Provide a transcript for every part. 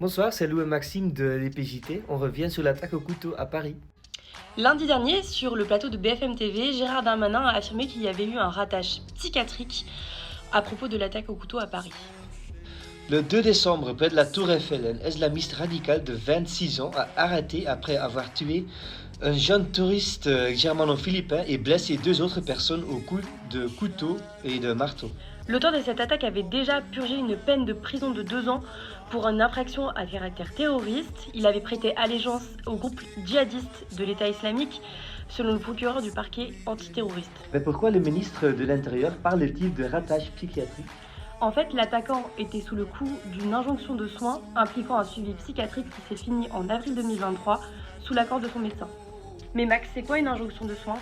Bonsoir, c'est Lou et Maxime de l'EPJT. On revient sur l'attaque au couteau à Paris. Lundi dernier, sur le plateau de BFM TV, Gérard Darmanin a affirmé qu'il y avait eu un ratage psychiatrique à propos de l'attaque au couteau à Paris. Le 2 décembre, près de la Tour Eiffel, un islamiste radical de 26 ans a arrêté après avoir tué un jeune touriste germano-philippin et blessé deux autres personnes au coup de couteau et de marteau. L'auteur de cette attaque avait déjà purgé une peine de prison de 2 ans pour une infraction à caractère terroriste. Il avait prêté allégeance au groupe djihadiste de l'État islamique, selon le procureur du parquet antiterroriste. Mais pourquoi le ministre de l'Intérieur parle-t-il de ratage psychiatrique? En fait, l'attaquant était sous le coup d'une injonction de soins impliquant un suivi psychiatrique qui s'est fini en avril 2023 sous l'accord de son médecin. Mais Max, c'est quoi une injonction de soins ?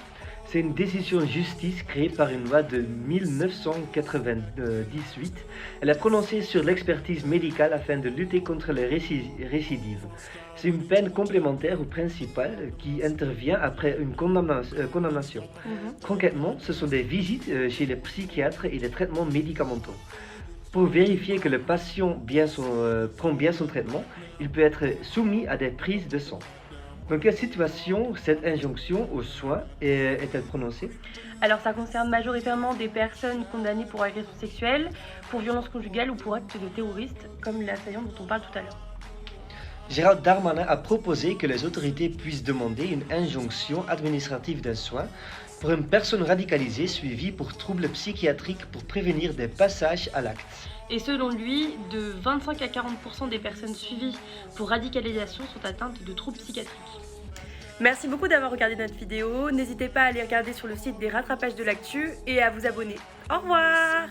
C'est une décision de justice créée par une loi de 1998. Elle est prononcée sur l'expertise médicale afin de lutter contre les récidives. C'est une peine complémentaire ou principale qui intervient après une condamnation. Concrètement, ce sont des visites chez les psychiatres et des traitements médicamenteux. Pour vérifier que le patient prend bien son traitement, il peut être soumis à des prises de sang. Dans quelle situation cette injonction aux soins est-elle prononcée? Alors ça concerne majoritairement des personnes condamnées pour agression sexuelle, pour violence conjugale ou pour actes de terroristes, comme l'assaillant dont on parle tout à l'heure. Gérald Darmanin a proposé que les autorités puissent demander une injonction administrative d'un soin pour une personne radicalisée suivie pour troubles psychiatriques pour prévenir des passages à l'acte. Et selon lui, de 25 à 40% des personnes suivies pour radicalisation sont atteintes de troubles psychiatriques. Merci beaucoup d'avoir regardé notre vidéo. N'hésitez pas à aller regarder sur le site des rattrapages de l'actu et à vous abonner. Au revoir!